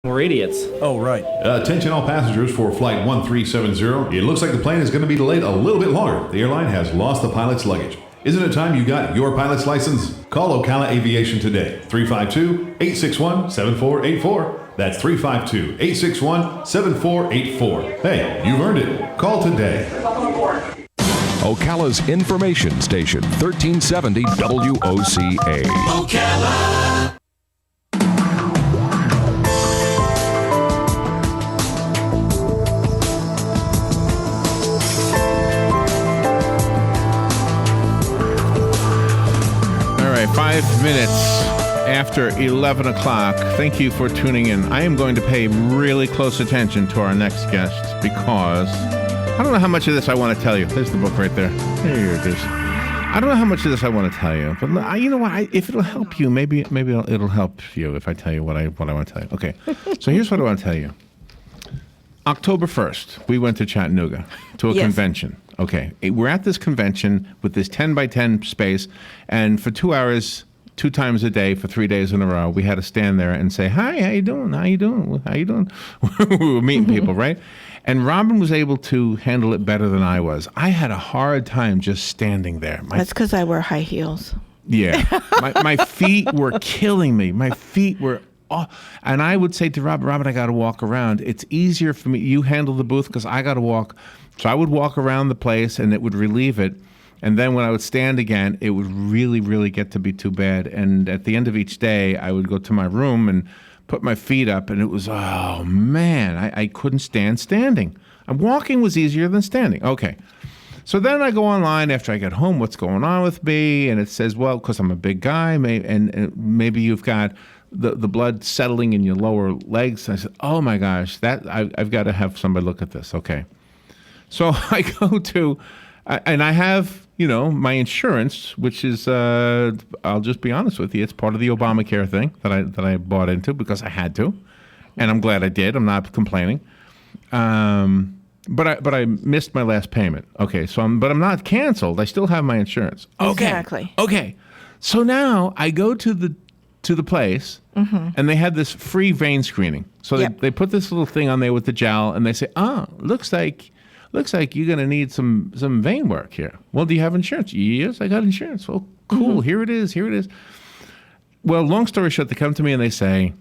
We're idiots. Oh, right. Attention all passengers for Flight 1370. It looks like the plane is going to be delayed a little bit longer. The airline has lost the pilot's luggage. Isn't it time you got your pilot's license? Call Ocala Aviation today. 352-861-7484. That's 352-861-7484. Hey, you've earned it. Call today. Ocala's information station, 1370 WOCA. Ocala. All right, 5 minutes after 11 o'clock. Thank you for tuning in. I am going to pay really close attention to our next guest because I don't know how much of this I want to tell you. There's the book right there. Here it is. I don't know how much of this I want to tell you, but you know what? If it'll help you, maybe it'll help you if I tell you what I want to tell you. Okay, so here's what I want to tell you. October 1st, we went to Chattanooga to a convention. Okay, we're at this convention with this 10 by 10 space, and for 2 hours, 2 times a day for 3 days in a row, we had to stand there and say, "Hi, how you doing? How you doing? How you doing?" We were meeting people, right? And Robin was able to handle it better than I was. I had a hard time just standing there. That's because I wear high heels. Yeah, my feet were killing me. My feet were. Oh, and I would say to Robin, I got to walk around. It's easier for me. You handle the booth because I got to walk. So I would walk around the place and it would relieve it. And then when I would stand again, it would really, really get to be too bad. And at the end of each day, I would go to my room and put my feet up. And it was, oh, man, I couldn't stand standing. And walking was easier than standing. Okay. So then I go online after I get home, what's going on with me? And it says, well, because I'm a big guy, and maybe you've got the blood settling in your lower legs. I said, oh my gosh, I've got to have somebody look at this. Okay. So I go to, and I have, my insurance, which is, I'll just be honest with you, it's part of the Obamacare thing that I bought into because I had to, and I'm glad I did. I'm not complaining. But I missed my last payment. Okay, but I'm not canceled. I still have my insurance. Okay. Exactly. Okay. So now I go to the place, and they had this free vein screening. So they put this little thing on there with the gel, and they say, looks like you're going to need some vein work here. Well, do you have insurance? Yes, I got insurance. Well, cool. Here it is. Well, long story short, they come to me and they say,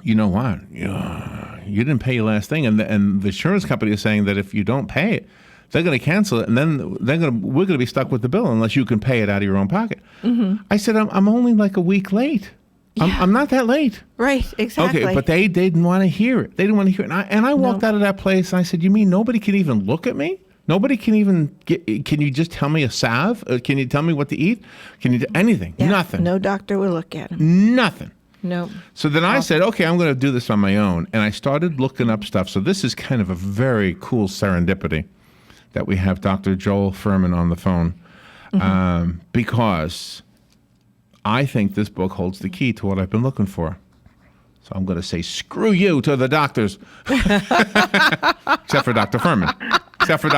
you know what? You didn't pay your last thing, and the insurance company is saying that if you don't pay it, they're going to cancel it, and then we're going to be stuck with the bill unless you can pay it out of your own pocket. I said, I'm only like a week late. Yeah. I'm not that late. Right, exactly. Okay, but they didn't want to hear it. They didn't want to hear it. And I walked out of that place, and I said, you mean nobody can even look at me? Nobody can even can you just tell me a salve? Can you tell me what to eat? Can you do anything? Yeah, nothing. No doctor will look at him. Nothing. No. So then I said, okay, I'm going to do this on my own. And I started looking up stuff. So this is kind of a very cool serendipity that we have Dr. Joel Fuhrman on the phone because I think this book holds the key to what I've been looking for. So I'm going to say, screw you to the doctors. Except for Dr. Fuhrman. That's right,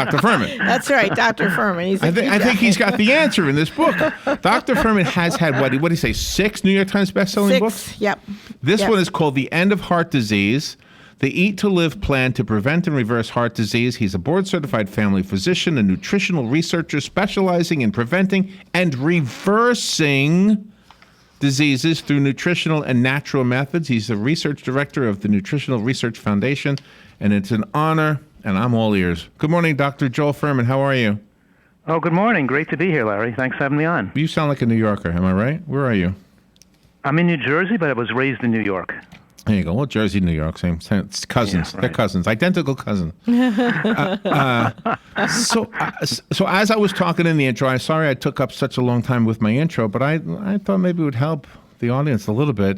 Dr. Fuhrman. I think he's got the answer in this book. Dr. Fuhrman has had, what did he say, 6 New York Times bestselling books? Yep. This one is called The End of Heart Disease, the Eat to Live Plan to Prevent and Reverse Heart Disease. He's a board-certified family physician, a nutritional researcher specializing in preventing and reversing diseases through nutritional and natural methods. He's the research director of the Nutritional Research Foundation, and it's an honor, and I'm all ears. Good morning, Dr. Joel Fuhrman. How are you? Oh, good morning. Great to be here, Larry. Thanks for having me on. You sound like a New Yorker. Am I right? Where are you? I'm in New Jersey, but I was raised in New York. There you go. Well, Jersey, New York, same it's cousins. Yeah, right. They're cousins, identical cousins. So as I was talking in the intro, I'm sorry I took up such a long time with my intro, but I thought maybe it would help the audience a little bit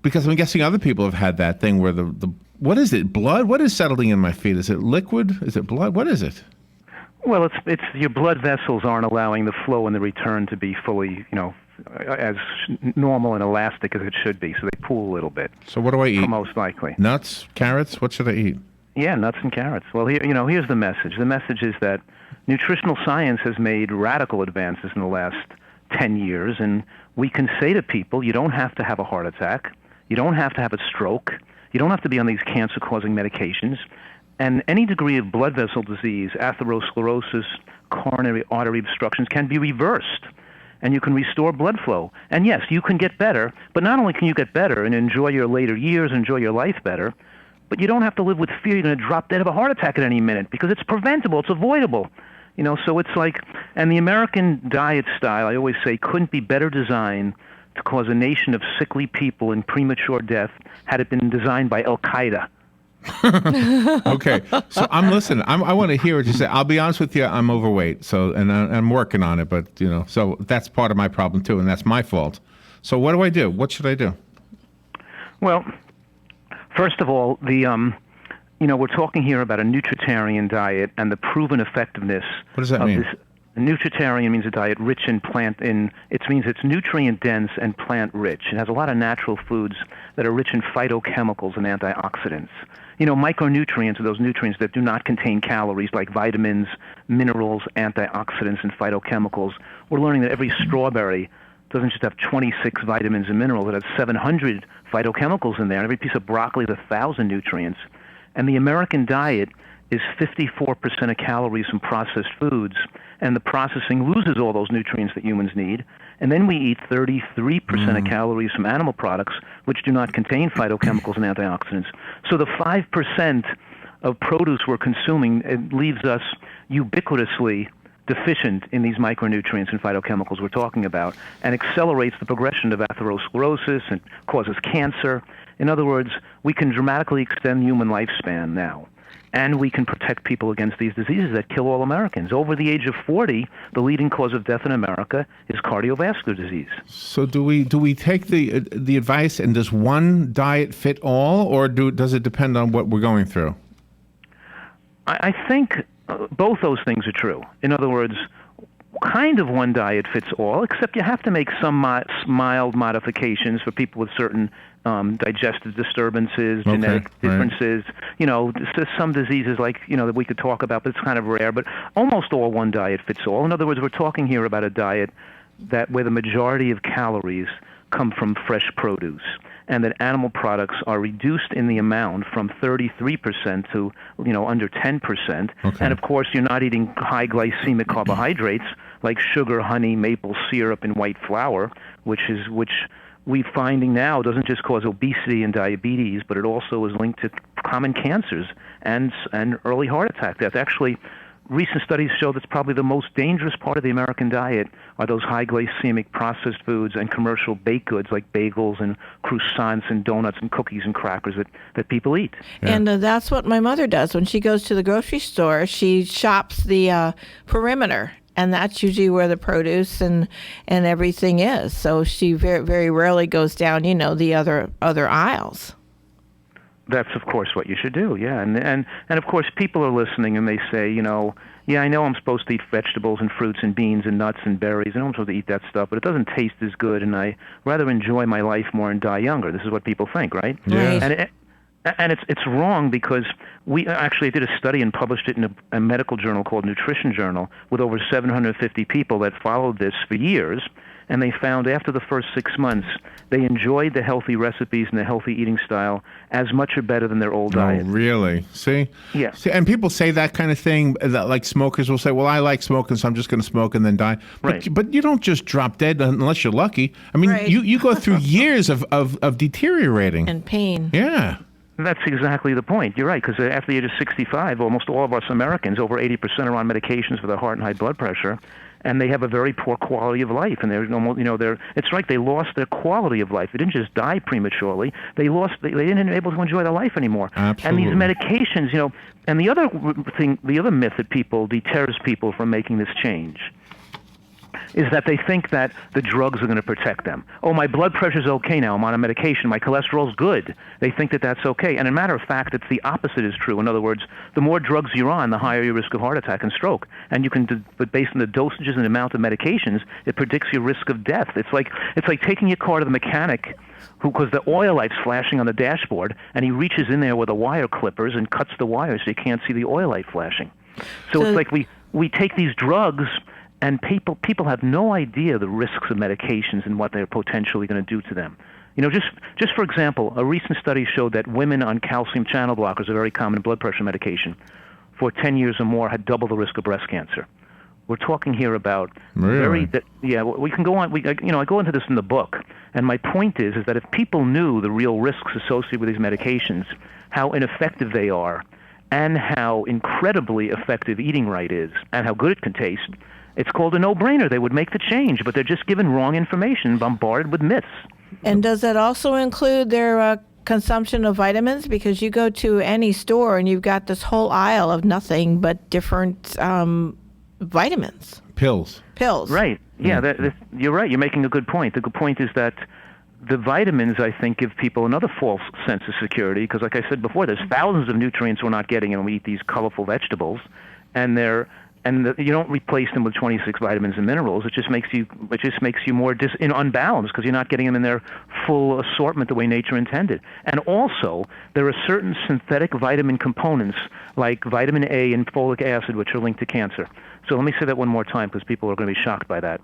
because I'm guessing other people have had that thing where the what is it? Blood? What is settling in my feet? Is it liquid? Is it blood? What is it? Well, it's your blood vessels aren't allowing the flow and the return to be fully, as normal and elastic as it should be, so they pool a little bit. So what do I eat? Most likely. Nuts, carrots, what should I eat? Yeah, nuts and carrots. Well, here's the message. The message is that nutritional science has made radical advances in the last 10 years, and we can say to people, you don't have to have a heart attack, you don't have to have a stroke, You don't have to be on these cancer-causing medications. And any degree of blood vessel disease, atherosclerosis, coronary artery obstructions can be reversed. And you can restore blood flow. And yes, you can get better, but not only can you get better and enjoy your later years, enjoy your life better, but you don't have to live with fear you're going to drop dead of a heart attack at any minute because it's preventable, it's avoidable. So it's like, and the American diet style, I always say, couldn't be better designed to cause a nation of sickly people in premature death had it been designed by Al-Qaeda. Okay, so I'm listening. I want to hear what you say. I'll be honest with you. I'm overweight, and I'm working on it. But so that's part of my problem too, and that's my fault. So what do I do? What should I do? Well, first of all, we're talking here about a nutritarian diet and the proven effectiveness. What does that mean? A nutritarian means a diet rich in it means it's nutrient dense and plant rich. It has a lot of natural foods that are rich in phytochemicals and antioxidants. Micronutrients are those nutrients that do not contain calories, like vitamins, minerals, antioxidants, and phytochemicals. We're learning that every strawberry doesn't just have 26 vitamins and minerals. It has 700 phytochemicals in there. And every piece of broccoli has 1,000 nutrients. And the American diet is 54% of calories from processed foods, and the processing loses all those nutrients that humans need. And then we eat 33% of calories from animal products, which do not contain phytochemicals and antioxidants. So the 5% of produce we're consuming, it leaves us ubiquitously deficient in these micronutrients and phytochemicals we're talking about, and accelerates the progression of atherosclerosis and causes cancer. In other words, we can dramatically extend human lifespan now. And we can protect people against these diseases that kill all Americans. Over the age of 40, the leading cause of death in America is cardiovascular disease. So do we take the advice, and does one diet fit all, or does it depend on what we're going through? I think both those things are true. In other words, kind of one diet fits all, except you have to make some mild modifications for people with certain digestive disturbances, genetic differences. Right. Some diseases like, that we could talk about, but it's kind of rare. But almost all one diet fits all. In other words, we're talking here about a diet where the majority of calories come from fresh produce, and that animal products are reduced in the amount from 33% to under 10%. Okay. And of course, you're not eating high glycemic carbohydrates like sugar, honey, maple syrup, and white flour, which we're finding now doesn't just cause obesity and diabetes, but it also is linked to common cancers and early heart attack death. Actually, recent studies show that's probably the most dangerous part of the American diet are those high glycemic processed foods and commercial baked goods like bagels and croissants and donuts and cookies and crackers that people eat. Yeah. And that's what my mother does. When she goes to the grocery store, she shops the perimeter. And that's usually where the produce and everything is. So she very, very rarely goes down, the other aisles. That's, of course, what you should do, yeah. And of course, people are listening and they say, yeah, I know I'm supposed to eat vegetables and fruits and beans and nuts and berries. I know I'm supposed to eat that stuff, but it doesn't taste as good, and I rather enjoy my life more and die younger. This is what people think, right? Yeah. And it's wrong, because we actually did a study and published it in a medical journal called Nutrition Journal with over 750 people that followed this for years, and they found after the first 6 months they enjoyed the healthy recipes and the healthy eating style as much or better than their old diet. Oh, really? See? Yeah. See, and people say that kind of thing, like smokers will say, well, I like smoking, so I'm just going to smoke and then die. Right. But you don't just drop dead unless you're lucky. I mean, Right. you go through years of deteriorating. And pain. Yeah. That's exactly the point. You're right, because after the age of 65, almost all of us Americans, over 80%, are on medications for their heart and high blood pressure, and they have a very poor quality of life. And it's right, they lost their quality of life. They didn't just die prematurely. They didn't able to enjoy their life anymore. Absolutely. And these medications, and the other myth that deters people from making this change is that they think that the drugs are going to protect them. Oh, my blood pressure's okay now. I'm on a medication. My cholesterol's good. They think that that's okay. And as a matter of fact, it's the opposite is true. In other words, the more drugs you're on, the higher your risk of heart attack and stroke. And but based on the dosages and the amount of medications, it predicts your risk of death. It's like taking your car to the mechanic, because the oil light's flashing on the dashboard, and he reaches in there with the wire clippers and cuts the wire so you can't see the oil light flashing. So it's like we take these drugs, and people have no idea the risks of medications and what they're potentially going to do to them. Just for example, a recent study showed that women on calcium channel blockers, a very common blood pressure medication, for 10 years or more had double the risk of breast cancer. We're talking here about Really? we can go on. I go into this in the book, and my point is that if people knew the real risks associated with these medications, how ineffective they are, and how incredibly effective eating right is, and how good it can taste, it's called a no-brainer. They would make the change, but they're just given wrong information, bombarded with myths. And does that also include their consumption of vitamins? Because you go to any store and you've got this whole aisle of nothing but different vitamins. Pills. Right. Yeah, you're right. You're making a good point. The good point is that the vitamins, I think, give people another false sense of security because, like I said before, there's thousands of nutrients we're not getting when we eat these colorful vegetables, and you don't replace them with 26 vitamins and minerals. It just makes you more unbalanced because you're not getting them in their full assortment the way nature intended. And also, there are certain synthetic vitamin components like vitamin A and folic acid which are linked to cancer. So let me say that one more time because people are going to be shocked by that.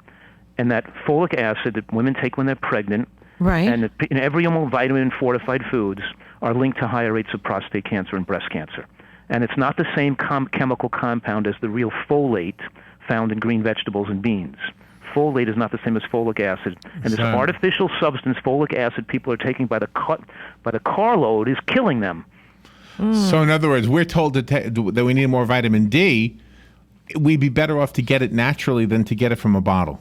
And that folic acid that women take when they're pregnant, right, and every vitamin fortified foods are linked to higher rates of prostate cancer and breast cancer. And it's not the same chemical compound as the real folate found in green vegetables and beans. Folate is not the same as folic acid. And this artificial substance, folic acid, people are taking by the carload is killing them. So in other words, we're told that we need more vitamin D. We'd be better off to get it naturally than to get it from a bottle.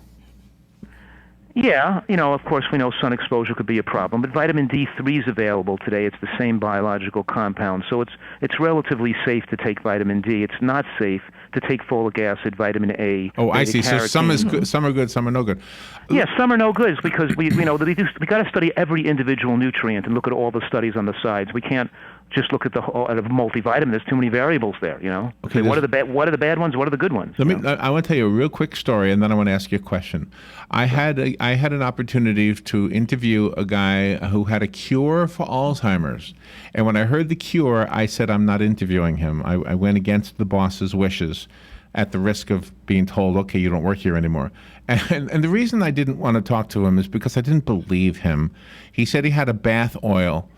Yeah, of course we know sun exposure could be a problem, but vitamin D3 is available today. It's the same biological compound, so it's relatively safe to take vitamin D. It's not safe to take folic acid, vitamin A. Oh, I see. So some is good, some are good, some are no good. Yeah, some are no good because we got to study every individual nutrient and look at all the studies on the sides. We can't just look at the whole at a multivitamin. There's too many variables there. Okay, what are the bad ones? What are the good ones? I want to tell you a real quick story, and then I want to ask you a question. I had an opportunity to interview a guy who had a cure for Alzheimer's, and when I heard the cure, I said I'm not interviewing him. I went against the boss's wishes, at the risk of being told, okay, you don't work here anymore. And the reason I didn't want to talk to him is because I didn't believe him. He said he had a bath oil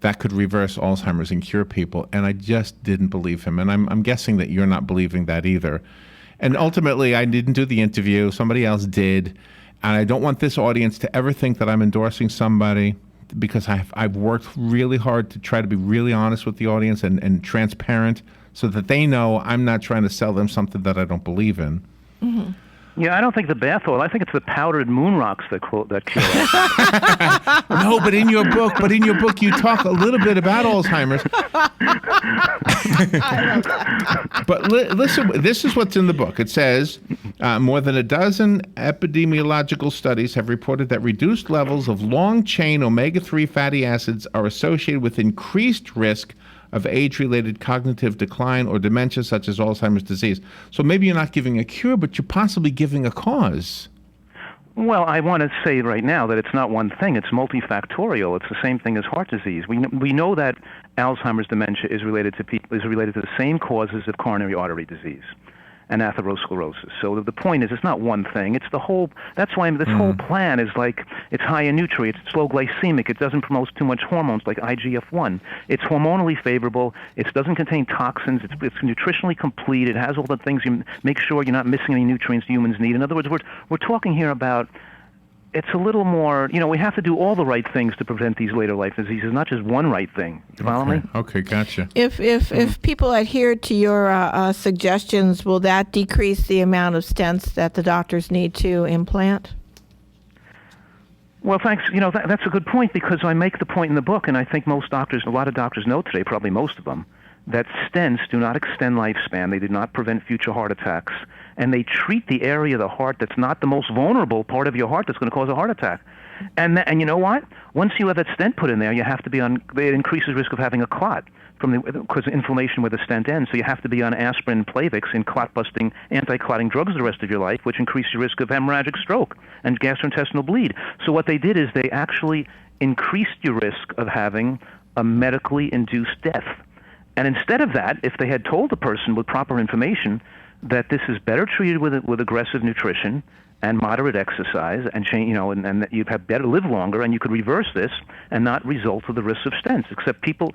that could reverse Alzheimer's and cure people, and I just didn't believe him. And I'm guessing that you're not believing that either. And ultimately, I didn't do the interview. Somebody else did. And I don't want this audience to ever think that I'm endorsing somebody, because I've worked really hard to try to be really honest with the audience and transparent so that they know I'm not trying to sell them something that I don't believe in. Mm-hmm. Yeah, I don't think the bath oil. I think it's the powdered moon rocks that cure. No, but in your book, you talk a little bit about Alzheimer's. But listen, this is what's in the book. It says more than a dozen epidemiological studies have reported that reduced levels of long-chain omega-3 fatty acids are associated with increased risk of age-related cognitive decline or dementia, such as Alzheimer's disease. So maybe you're not giving a cure, but you're possibly giving a cause. Well, I want to say right now that it's not one thing. It's multifactorial. It's the same thing as heart disease. We know that Alzheimer's dementia is related to the same causes of coronary artery disease and atherosclerosis. So the point is, it's not one thing. It's the whole. That's why this whole plan is like it's high in nutrients, it's low glycemic, it doesn't promote too much hormones like IGF-1. It's hormonally favorable. It doesn't contain toxins. It's nutritionally complete. It has all the things you make sure you're not missing any nutrients humans need. In other words, we're talking here about. It's a little more, we have to do all the right things to prevent these later life diseases, not just one right thing. You follow me? Okay, gotcha. If people adhere to your suggestions, will that decrease the amount of stents that the doctors need to implant? Well, thanks. That's a good point, because I make the point in the book, and I think most doctors, a lot of doctors know today, probably most of them, that stents do not extend lifespan. They do not prevent future heart attacks. And they treat the area of the heart that's not the most vulnerable part of your heart that's going to cause a heart attack. And you know what? Once you have that stent put in there, you have to be on. It increases risk of having a clot because of inflammation where the stent ends. So you have to be on aspirin, Plavix, and clot-busting anti-clotting drugs the rest of your life, which increase your risk of hemorrhagic stroke and gastrointestinal bleed. So what they did is they actually increased your risk of having a medically induced death. And instead of that, if they had told the person with proper information that this is better treated with aggressive nutrition and moderate exercise, and change, and that you'd have better live longer, and you could reverse this and not result to the risk of stents. Except people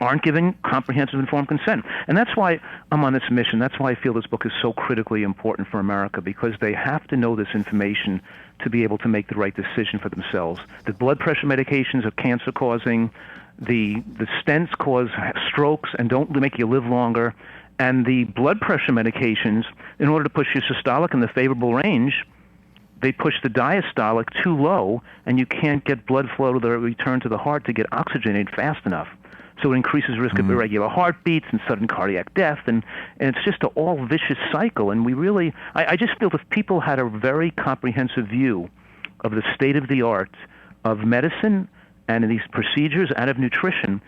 aren't giving comprehensive informed consent, and that's why I'm on this mission. That's why I feel this book is so critically important for America, because they have to know this information to be able to make the right decision for themselves. The blood pressure medications are cancer causing. The stents cause strokes and don't make you live longer. And the blood pressure medications, in order to push your systolic in the favorable range, they push the diastolic too low, and you can't get blood flow to the return to the heart to get oxygenated fast enough. So it increases risk of irregular heartbeats and sudden cardiac death, and it's just an all vicious cycle. And we really, I just feel if people had a very comprehensive view of the state of the art of medicine and these procedures and of nutrition,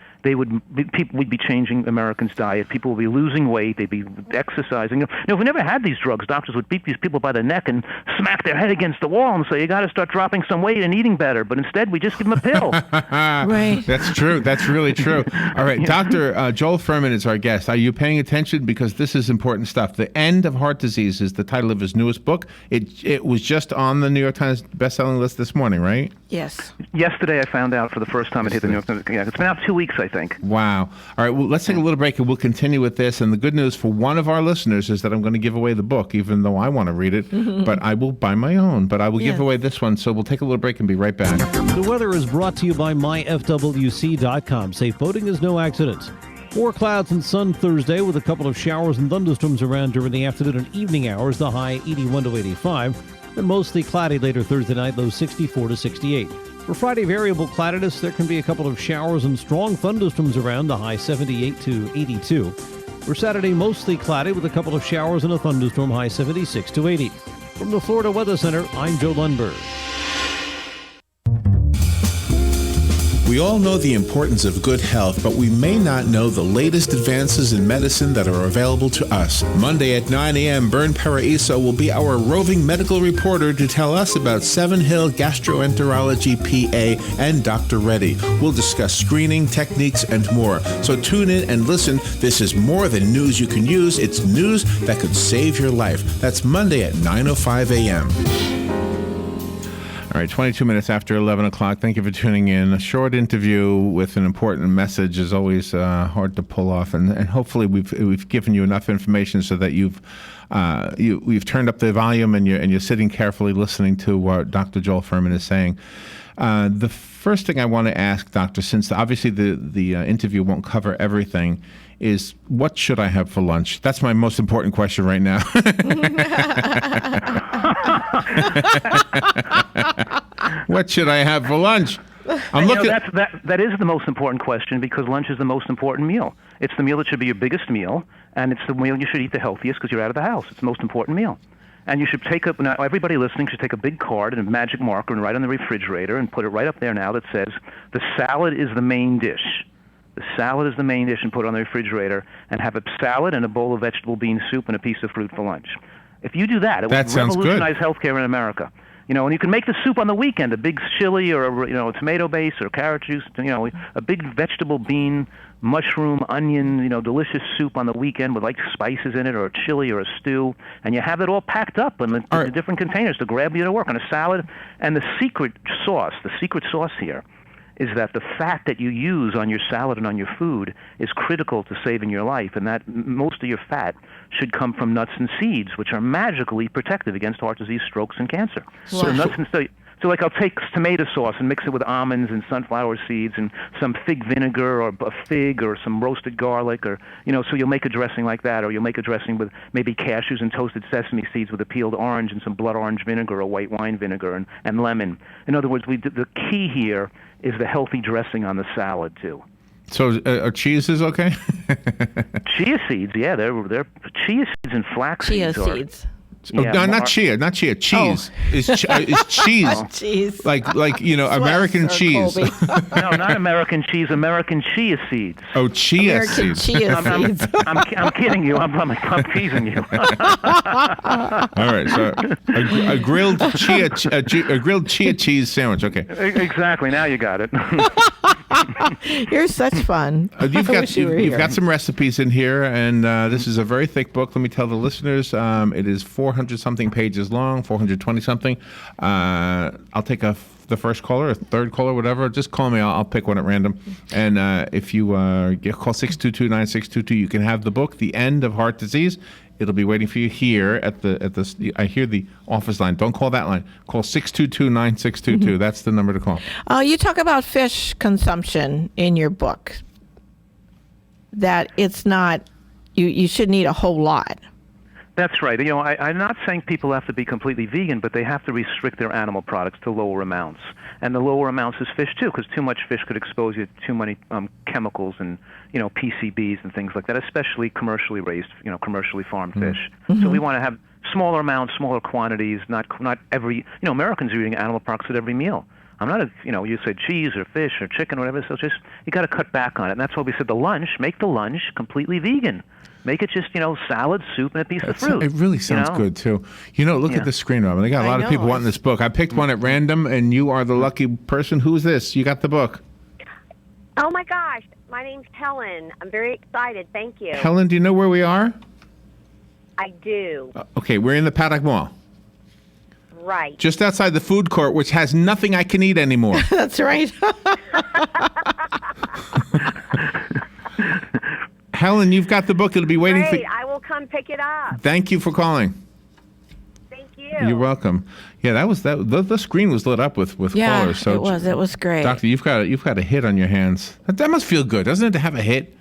people would be changing Americans' diet. People would be losing weight. They'd be exercising. If we never had these drugs, doctors would beat these people by the neck and smack their head against the wall and say, you got to start dropping some weight and eating better. But instead, we just give them a pill. Right. That's true. That's really true. All right, Dr. Joel Fuhrman is our guest. Are you paying attention? Because this is important stuff. The End of Heart Disease is the title of his newest book. It was just on the New York Times bestselling list this morning, right? Yes. Yesterday, I found out for the first time it hit the New York Times. Yeah, it's been out 2 weeks, I think. Wow. All right, well, let's take a little break and we'll continue with this. And the good news for one of our listeners is that I'm going to give away the book, even though I want to read it, but I will buy my own. But I will give away this one. So we'll take a little break and be right back. The weather is brought to you by myfwc.com. Safe boating is no accident. More clouds and sun Thursday with a couple of showers and thunderstorms around during the afternoon and evening hours, the high 81 to 85. And mostly cloudy later Thursday night, low 64 to 68. For Friday, variable cloudiness. There can be a couple of showers and strong thunderstorms around, the high 78 to 82. For Saturday, mostly cloudy with a couple of showers and a thunderstorm, high 76 to 80. From the Florida Weather Center, I'm Joe Lundberg. We all know the importance of good health, but we may not know the latest advances in medicine that are available to us. Monday at 9 a.m., Bern Paraiso will be our roving medical reporter to tell us about Seven Hill Gastroenterology PA and Dr. Reddy. We'll discuss screening, techniques, and more. So tune in and listen. This is more than news you can use. It's news that could save your life. That's Monday at 9:05 a.m. All right, 22 minutes after 11 o'clock. Thank you for tuning in. A short interview with an important message is always hard to pull off, and hopefully we've given you enough information so that you've turned up the volume and you're sitting carefully listening to what Dr. Joel Fuhrman is saying. The first thing I want to ask, Doctor, since obviously the interview won't cover everything, is what should I have for lunch? That's my most important question right now. What should I have for lunch? That is the most important question, because lunch is the most important meal. It's the meal that should be your biggest meal, and it's the meal you should eat the healthiest because you're out of the house. It's the most important meal. And you should now everybody listening should take a big card and a magic marker and write on the refrigerator and put it right up there now that says the salad is the main dish. The salad is the main dish, and put it on the refrigerator, and have a salad and a bowl of vegetable bean soup and a piece of fruit for lunch. If you do that, it will revolutionize healthcare in America. And you can make the soup on the weekend, a big chili or a tomato base or carrot juice, a big vegetable bean, mushroom, onion, delicious soup on the weekend with like spices in it, or a chili or a stew, and you have it all packed up in the different containers to grab you to work on a salad. And the secret sauce here is that the fat that you use on your salad and on your food is critical to saving your life, and that most of your fat should come from nuts and seeds, which are magically protective against heart disease, strokes, and cancer. Wow. So nuts and so like I'll take tomato sauce and mix it with almonds and sunflower seeds and some fig vinegar or a fig or some roasted garlic, or so you'll make a dressing like that, or you'll make a dressing with maybe cashews and toasted sesame seeds with a peeled orange and some blood orange vinegar or white wine vinegar and lemon. In other words, the key here is the healthy dressing on the salad too. So cheese is okay? Chia seeds, yeah, they're chia seeds and flax seeds. Chia seeds. Not chia. Cheese is cheese. Cheese. Like American cheese. No, not American cheese. American chia seeds. Oh, chia American seeds. Chia seeds. I'm kidding you. I'm teasing you. All right, so a grilled chia cheese sandwich. Okay. Exactly. Now you got it. You're such fun. You've got some recipes in here, and this is a very thick book. Let me tell the listeners, it is 400 400 something pages long, 420 something. I'll take the first caller, a third caller, whatever. Just call me. I'll pick one at random. And if you call 622-9622, you can have the book, The End of Heart Disease. It'll be waiting for you here at the. I hear the office line. Don't call that line. Call 622-9622. That's the number to call. You talk about fish consumption in your book. That it's not. You shouldn't eat a whole lot. That's right. I'm not saying people have to be completely vegan, but they have to restrict their animal products to lower amounts. And the lower amounts is fish, too, because too much fish could expose you to too many chemicals and, PCBs and things like that, especially commercially raised, commercially farmed fish. So we want to have smaller amounts, smaller quantities, not every, Americans are eating animal products at every meal. I'm not you said cheese or fish or chicken or whatever, so just, you got to cut back on it. And that's why we said make the lunch completely vegan. Make it just, salad, soup, and a piece of fruit. It really sounds good, too. Look at the screen, Robin. They got a lot of people wanting this book. I picked one at random, and you are the lucky person. Who's this? You got the book. Oh, my gosh. My name's Helen. I'm very excited. Thank you. Helen, do you know where we are? I do. Okay, we're in the Paddock Mall. Right. Just outside the food court, which has nothing I can eat anymore. That's right. Helen, you've got the book. It'll be waiting for you. I will come pick it up. Thank you for calling. Thank you. You're welcome. Yeah, that was that. The screen was lit up with callers. So it was great. Doctor, you've got a hit on your hands. That must feel good, doesn't it, to have a hit?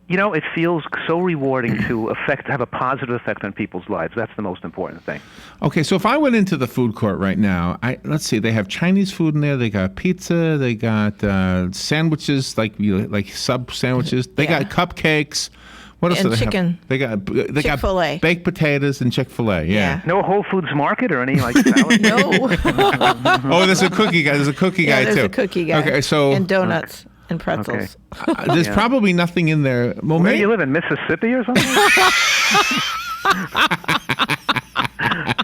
It feels so rewarding to have a positive effect on people's lives. That's the most important thing. Okay, so if I went into the food court right now, let's see, they have Chinese food in there. They got pizza. They got sandwiches, like sub sandwiches. They got cupcakes. What else and do they chicken. have? They got Chick-fil-A. Baked potatoes and Chick-fil-A. Yeah. No Whole Foods Market or any salad? No. Oh, there's a cookie guy. There's a cookie guy too. There's a cookie guy. Okay, so and donuts. And pretzels. Okay. There's probably nothing in there. Well, where do you live, in Mississippi or something?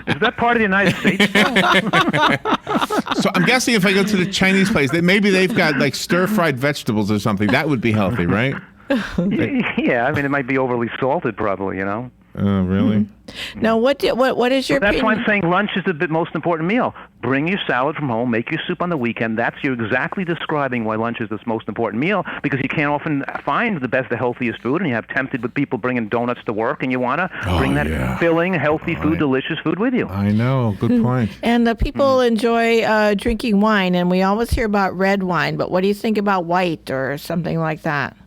Is that part of the United States? So I'm guessing if I go to the Chinese place, maybe they've got like stir-fried vegetables or something. That would be healthy, right? Yeah, it might be overly salted, probably. Oh, really? Now, what is your? That's opinion? why I'm saying lunch is the most important meal. Bring your salad from home. Make your soup on the weekend. You're exactly describing why lunch is the most important meal, because you can't often find the healthiest food, and you have tempted with people bringing donuts to work, and you want to bring that filling, healthy food, delicious food with you. I know. Good point. And people enjoy drinking wine, and we always hear about red wine, but what do you think about white or something like that?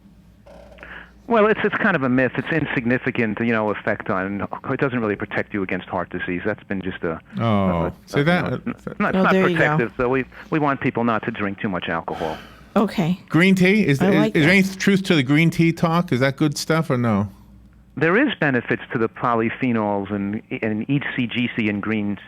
Well, it's kind of a myth. It's insignificant, effect on. It doesn't really protect you against heart disease. That's been just that. It's not protective. So we want people not to drink too much alcohol. Okay. Green tea is there any truth to the green tea talk? Is that good stuff or no? There is benefits to the polyphenols and ECGC in green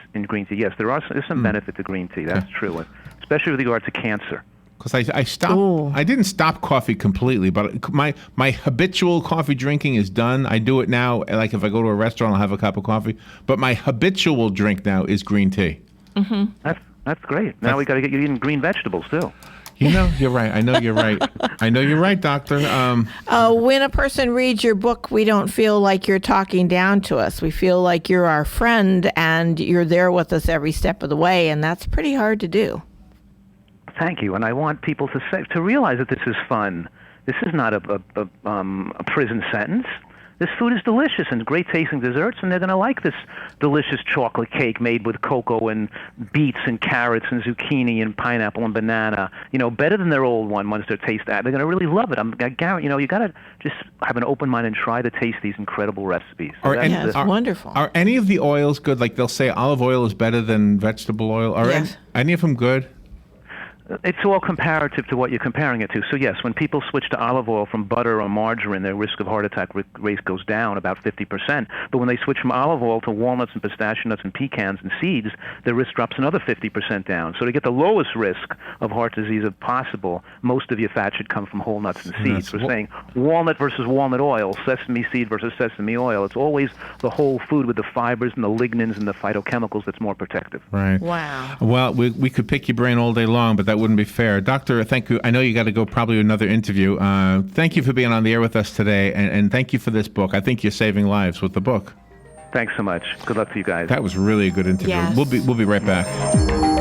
tea. Yes, there's some benefit to green tea. That's true, especially with regard to cancer. Because I stopped. Ooh. I didn't stop coffee completely, but my habitual coffee drinking is done. I do it now. Like if I go to a restaurant, I'll have a cup of coffee. But my habitual drink now is green tea. Mm-hmm. That's great. Now we got to get you eating green vegetables too. You're right. I know you're right. I know you're right, Doctor. When a person reads your book, we don't feel like you're talking down to us. We feel like you're our friend and you're there with us every step of the way, and that's pretty hard to do. Thank you, and I want people to realize that this is fun. This is not a prison sentence. This food is delicious and great tasting desserts, and they're going to like this delicious chocolate cake made with cocoa and beets and carrots and zucchini and pineapple and banana. Better than their old one once they're taste that. They're going to really love it. I guarantee. You got to just have an open mind and try to taste these incredible recipes. So it's wonderful. Are any of the oils good? Like they'll say olive oil is better than vegetable oil. Are any of them good? It's all comparative to what you're comparing it to. So yes, when people switch to olive oil from butter or margarine, their risk of heart attack rate goes down about 50%. But when they switch from olive oil to walnuts and pistachio nuts and pecans and seeds, their risk drops another 50% down. So to get the lowest risk of heart disease if possible, most of your fat should come from whole nuts and seeds. We're saying walnut versus walnut oil, sesame seed versus sesame oil. It's always the whole food with the fibers and the lignins and the phytochemicals that's more protective. Right. Wow. Well, we could pick your brain all day long, but that wouldn't be fair. Doctor, thank you. I know you got to go probably another interview. Thank you for being on the air with us today, and thank you for this book. I think you're saving lives with the book. Thanks so much. Good luck to you guys. That was really a good interview. Yes. We'll be right back.